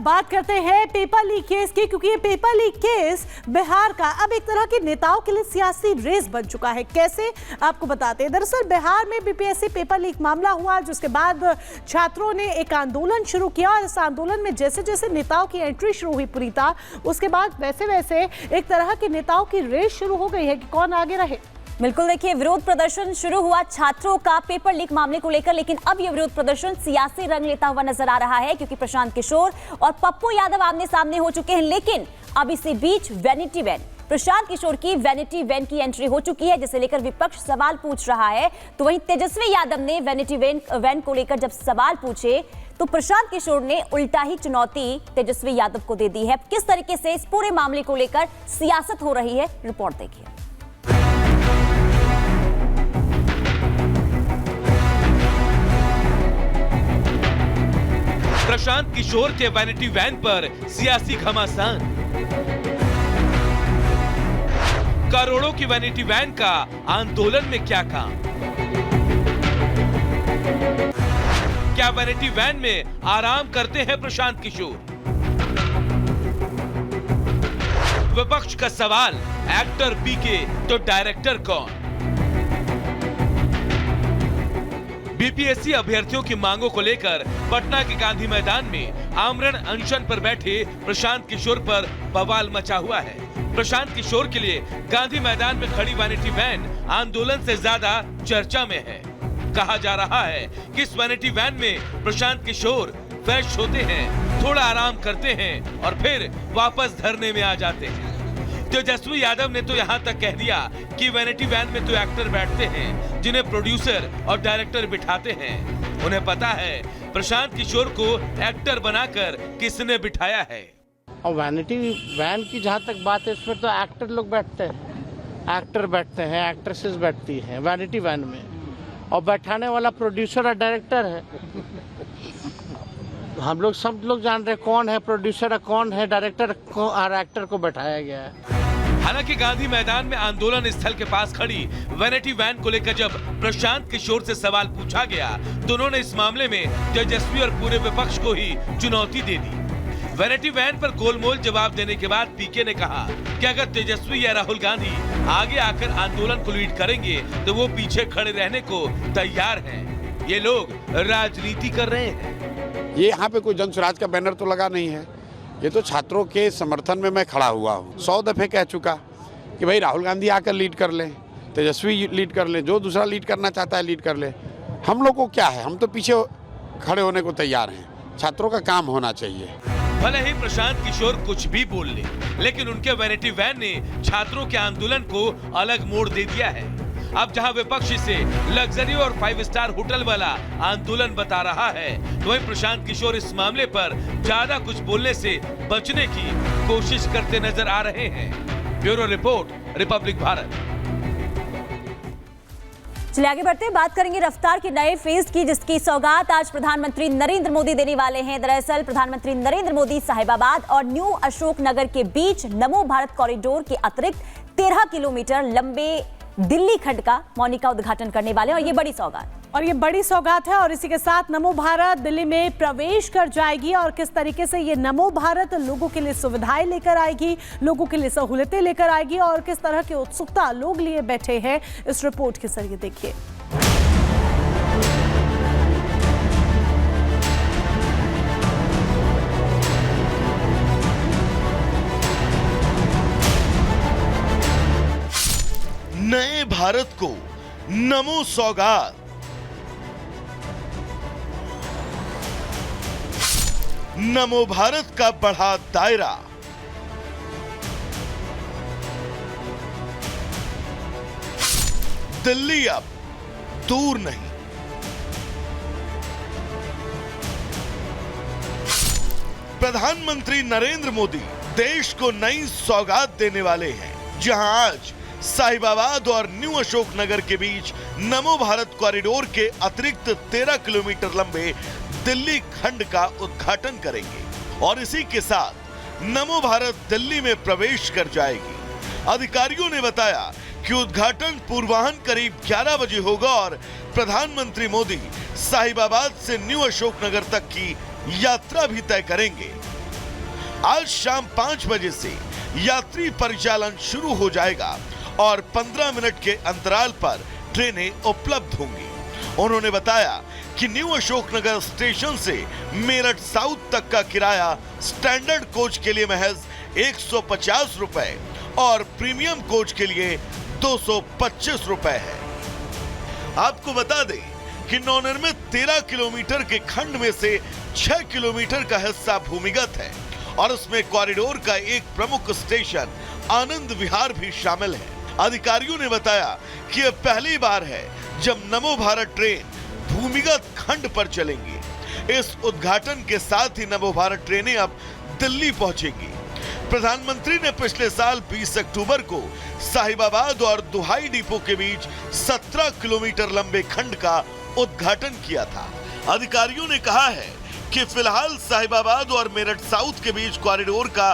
बात करते हैं पेपर लीक केस की, क्योंकि ये पेपर लीक केस बिहार का अब एक तरह के नेताओं के लिए सियासी रेस बन चुका है। कैसे, आपको बताते हैं। दरअसल बिहार में बीपीएससी पेपर लीक मामला हुआ, जिसके बाद छात्रों ने एक आंदोलन शुरू किया और इस आंदोलन में जैसे जैसे नेताओं की एंट्री शुरू हुई पूरी तरह, उसके बाद वैसे वैसे एक तरह के नेताओं की रेस शुरू हो गई है कि कौन आगे रहे। बिल्कुल, देखिए, विरोध प्रदर्शन शुरू हुआ छात्रों का पेपर लीक मामले को लेकर, लेकिन अब यह विरोध प्रदर्शन सियासी रंग लेता हुआ नजर आ रहा है, क्योंकि प्रशांत किशोर और पप्पू यादव आमने सामने हो चुके हैं। लेकिन अब इसी बीच वैनिटी वैन, प्रशांत किशोर की वैनिटी वैन की एंट्री हो चुकी है, जिसे लेकर विपक्ष सवाल पूछ रहा है। तो वहीं तेजस्वी यादव ने वैनिटी वैन को लेकर जब सवाल पूछे तो प्रशांत किशोर ने उल्टा ही चुनौती तेजस्वी यादव को दे दी है। किस तरीके से इस पूरे मामले को लेकर सियासत हो रही है, रिपोर्ट देखिए। प्रशांत किशोर के वैनिटी वैन पर सियासी घमासान। करोड़ों की वैनिटी वैन का आंदोलन में क्या काम? क्या वैनिटी वैन में आराम करते हैं प्रशांत किशोर? विपक्ष का सवाल, एक्टर पीके तो डायरेक्टर कौन? बीपीएससी अभ्यर्थियों की मांगों को लेकर पटना के गांधी मैदान में आमरण अनशन पर बैठे प्रशांत किशोर पर बवाल मचा हुआ है। प्रशांत किशोर के लिए गांधी मैदान में खड़ी वैनिटी वैन आंदोलन से ज्यादा चर्चा में है। कहा जा रहा है कि इस वैनिटी वैन में प्रशांत किशोर फ्रेश होते हैं, थोड़ा आराम करते हैं और फिर वापस धरने में आ जाते हैं। तेजस्वी यादव ने तो यहाँ तक कह दिया कि वैनिटी वैन में तो एक्टर बैठते हैं जिन्हें प्रोड्यूसर और डायरेक्टर बिठाते हैं। उन्हें पता है प्रशांत किशोर को एक्टर बनाकर किसने बिठाया है। और वैनिटी वैन की जहाँ तक बात है, इसमें तो एक्टर लोग बैठते हैं, एक्टर बैठते हैं, एक्ट्रेसेस बैठती हैं वैनिटी वैन में, और बैठाने वाला प्रोड्यूसर और डायरेक्टर है। हम लोग सब लोग जान रहे कौन है प्रोड्यूसर, कौन है डायरेक्टर और एक्टर को बैठाया गया है। हालांकि गांधी मैदान में आंदोलन स्थल के पास खड़ी वैनिटी वैन को लेकर जब प्रशांत किशोर से सवाल पूछा गया तो उन्होंने इस मामले में तेजस्वी और पूरे विपक्ष को ही चुनौती दे दी। वैनिटी वैन पर गोलमोल जवाब देने के बाद पीके ने कहा कि अगर तेजस्वी या राहुल गांधी आगे आकर आंदोलन को लीड करेंगे तो वो पीछे खड़े रहने को तैयार हैं। ये लोग राजनीति कर रहे हैं। ये यहाँ पे कोई जन स्वराज का बैनर तो लगा नहीं है, ये तो छात्रों के समर्थन में मैं खड़ा हुआ हूँ। 100 दफे कह चुका कि भाई राहुल गांधी आकर लीड कर ले, तेजस्वी लीड कर ले, जो दूसरा लीड करना चाहता है लीड कर ले। हम लोग को क्या है, हम तो पीछे खड़े होने को तैयार हैं। छात्रों का काम होना चाहिए। भले ही प्रशांत किशोर कुछ भी बोल ले, लेकिन उनके वैनिटी वैन ने छात्रों के आंदोलन को अलग मोड़ दे दिया है। अब जहां विपक्ष इसे लग्जरी और 5 स्टार होटल वाला आंदोलन बता रहा है, तो वहीं प्रशांत किशोर इस मामले पर ज्यादा कुछ बोलने से बचने की कोशिश करते नजर आ रहे हैं। Bureau report, Republic Bharat. चलिए आगे बढ़ते हैं, बात करेंगे रफ्तार के नए फेज की, जिसकी सौगात आज प्रधानमंत्री नरेंद्र मोदी देने वाले हैं। दरअसल प्रधानमंत्री नरेंद्र मोदी साहिबाबाद और न्यू अशोक नगर के बीच नमो भारत कॉरिडोर के अतिरिक्त 13 किलोमीटर लंबे दिल्ली खंड का मौनिका उद्घाटन करने वाले हैं, और ये बड़ी सौगात है। और इसी के साथ नमो भारत दिल्ली में प्रवेश कर जाएगी, और किस तरीके से ये नमो भारत लोगों के लिए सुविधाएं लेकर आएगी, लोगों के लिए सहूलतें लेकर आएगी, और किस तरह की उत्सुकता लोग लिए बैठे हैं, इस रिपोर्ट के जरिए देखिए। नए भारत को नमो सौगात। नमो भारत का बढ़ा दायरा। दिल्ली अब दूर नहीं। प्रधानमंत्री नरेंद्र मोदी देश को नई सौगात देने वाले हैं, जहां आज साहिबाबाद और न्यू अशोक नगर के बीच नमो भारत कॉरिडोर के अतिरिक्त 13 किलोमीटर लंबे दिल्ली खंड का उद्घाटन करेंगे, और इसी के साथ नमो भारत दिल्ली में प्रवेश कर जाएगी। अधिकारियों ने बताया कि उद्घाटन पूर्वाह्न करीब 11 बजे होगा और प्रधानमंत्री मोदी साहिबाबाद से न्यू अशोक नगर तक की यात्रा भी तय करेंगे। आज शाम 5 बजे से यात्री परिचालन शुरू हो जाएगा और 15 मिनट के अंतराल पर ट्रेनें उपलब्ध होंगी। उन्होंने बताया कि न्यू अशोकनगर स्टेशन से मेरठ साउथ तक का किराया स्टैंडर्ड कोच के लिए महज 150 रुपए और प्रीमियम कोच के लिए 225 रुपए है। आपको बता दें कि नवनिर्मित 13 किलोमीटर के खंड में से 6 किलोमीटर का हिस्सा भूमिगत है और उसमें कॉरिडोर का एक प्रमुख स्टेशन आनंद विहार भी शामिल है। अधिकारियों ने बताया कि यह पहली बार है जब नमो भारत ट्रेन भूमिगत खंड पर चलेंगी। इस उद्घाटन के साथ ही नमो भारत ट्रेनें अब दिल्ली पहुंचेंगी। प्रधानमंत्री ने पिछले साल 20 अक्टूबर को साहिबाबाद और दुहाई डिपो के बीच 17 किलोमीटर लंबे खंड का उद्घाटन किया था। अधिकारियों ने कहा है कि फिलहाल साहिबाबाद और मेरठ साउथ के बीच कॉरिडोर का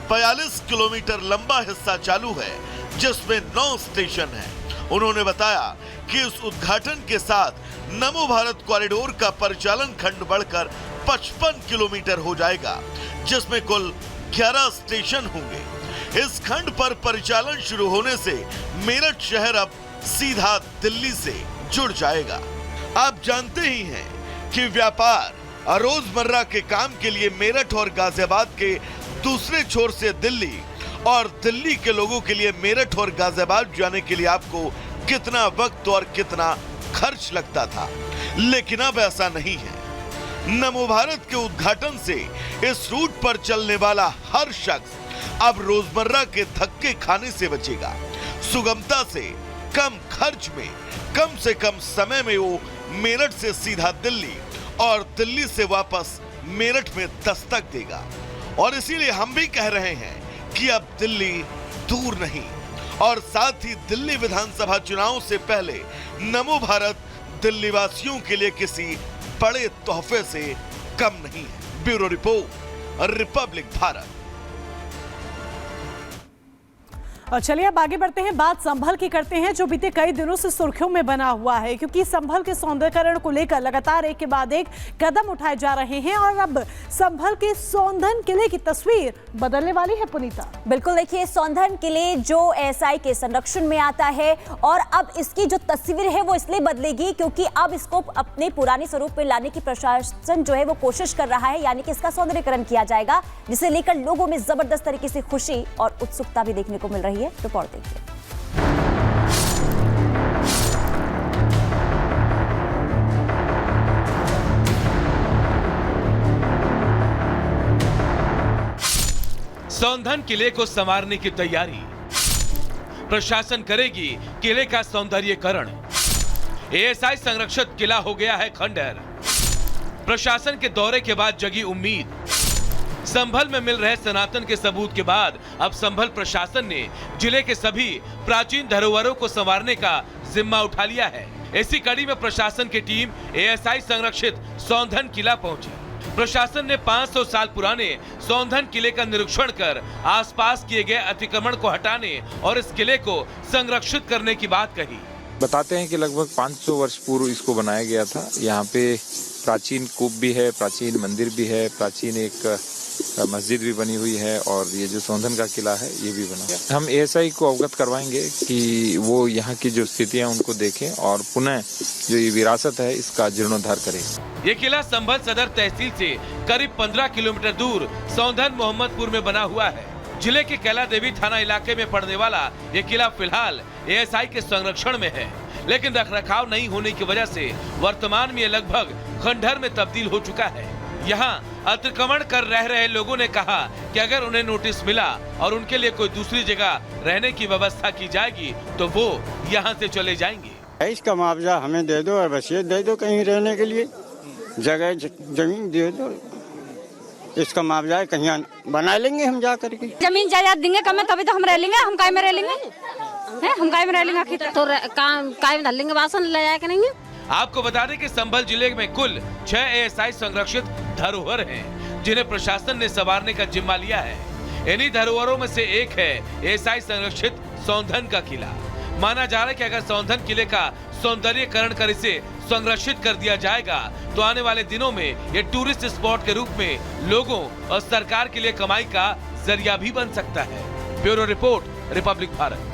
42 किलोमीटर लंबा हिस्सा चालू है, जिसमें 9 स्टेशन हैं। उन्होंने बताया कि इस उद्घाटन के साथ नमो भारत कॉरिडोर का परिचालन खंड बढ़कर 55 किलोमीटर हो जाएगा, जिसमें कुल 11 स्टेशन होंगे। इस खंड पर परिचालन शुरू होने से मेरठ शहर अब सीधा दिल्ली से जुड़ जाएगा। आप जानते ही हैं कि व्यापार और रोजमर्रा के काम के लिए मेरठ और गाजियाबाद के दूसरे छोर से दिल्ली और दिल्ली के लोगों के लिए मेरठ और गाजियाबाद जाने के लिए आपको कितना वक्त और कितना खर्च लगता था, लेकिन अब ऐसा नहीं है। नमो भारत के उद्घाटन से इस रूट पर चलने वाला हर शख्स अब रोजमर्रा के धक्के खाने से बचेगा। सुगमता से, कम खर्च में, कम से कम समय में वो मेरठ से सीधा दिल्ली और दिल्ली से वापस मेरठ में दस्तक देगा। और इसीलिए हम भी कह रहे हैं कि अब दिल्ली दूर नहीं, और साथ ही दिल्ली विधानसभा चुनाव से पहले नमो भारत दिल्ली वासियों के लिए किसी बड़े तोहफे से कम नहीं है। Bureau report, Republic Bharat. और चलिए अब आगे बढ़ते हैं, बात संभल की करते हैं, जो बीते कई दिनों से सुर्खियों में बना हुआ है, क्योंकि संभल के सौंदर्यीकरण को लेकर लगातार एक के बाद एक कदम उठाए जा रहे हैं और अब संभल के सौंधन किले की तस्वीर बदलने वाली है। पुनीता, बिल्कुल, देखिए सौंधन किले जो एएसआई के संरक्षण में आता है और अब इसकी जो तस्वीर है वो इसलिए बदलेगी क्योंकि अब इसको अपने पुराने स्वरूप में लाने की प्रशासन जो है वो कोशिश कर रहा है, यानी कि इसका सौंदर्यीकरण किया जाएगा, जिसे लेकर लोगों में जबरदस्त तरीके से खुशी और उत्सुकता भी देखने को मिल रही है। रिपोर्ट देखिए। सौंधन किले को संवारने की तैयारी, प्रशासन करेगी किले का सौंदर्यीकरण। एएसआई संरक्षित किला हो गया है खंडहर। प्रशासन के दौरे के बाद जगी उम्मीद। संभल में मिल रहे सनातन के सबूत के बाद अब संभल प्रशासन ने जिले के सभी प्राचीन धरोहरों को संवारने का जिम्मा उठा लिया है। इसी कड़ी में प्रशासन की टीम एएसआई संरक्षित सौंधन किला पहुंची। प्रशासन ने 500 साल पुराने सौंधन किले का निरीक्षण कर आसपास किए गए अतिक्रमण को हटाने और इस किले को संरक्षित करने की बात कही। बताते हैं कि लगभग 500 वर्ष पूर्व इसको बनाया गया था। यहाँ पे प्राचीन कूप भी है, प्राचीन मंदिर भी है, प्राचीन एक मस्जिद भी बनी हुई है और ये जो सौंधन का किला है ये भी बना है। हम एएसआई को अवगत करवाएंगे कि वो यहाँ की जो स्थितियाँ उनको देखें और पुनः जो ये विरासत है इसका जीर्णोद्धार करें। ये किला संभल सदर तहसील से करीब 15 किलोमीटर दूर सौंधन मोहम्मदपुर में बना हुआ है। जिले के कैला देवी थाना इलाके में पड़ने वाला ये किला फिलहाल एएसआई के संरक्षण में है, लेकिन रखरखाव नहीं होने की वजह से वर्तमान में ये लगभग खंडहर में तब्दील हो चुका है। यहाँ अतिक्रमण कर रह रहे लोगों ने कहा कि अगर उन्हें नोटिस मिला और उनके लिए कोई दूसरी जगह रहने की व्यवस्था की जाएगी तो वो यहाँ से चले जाएंगे। इसका मुआवजा हमें दे दो और बस ये दे दो, कहीं रहने के लिए जगह जमीन दे दो, इसका मुआवजा कहीं बना लेंगे हम जा करके। जमीन जायदाद देंगे कम तभी तो हम रह लेंगे। हम काय में रह लेंगे, हम काय में रह लेंगे, तो काय में धर लेंगे, बासन ले जाया करेंगे। आपको बता दें कि संभल जिले में कुल 6 एएसआई संरक्षित धरोहर हैं, जिन्हें प्रशासन ने संवारने का जिम्मा लिया है। इन्हीं धरोहरों में से एक है एएसआई संरक्षित सौंधन का किला। माना जा रहा है कि अगर सौंधन किले का सौंदर्यीकरण कर इसे संरक्षित कर दिया जाएगा तो आने वाले दिनों में ये टूरिस्ट स्पॉट के रूप में लोगों और सरकार के लिए कमाई का जरिया भी बन सकता है। Bureau report, Republic Bharat.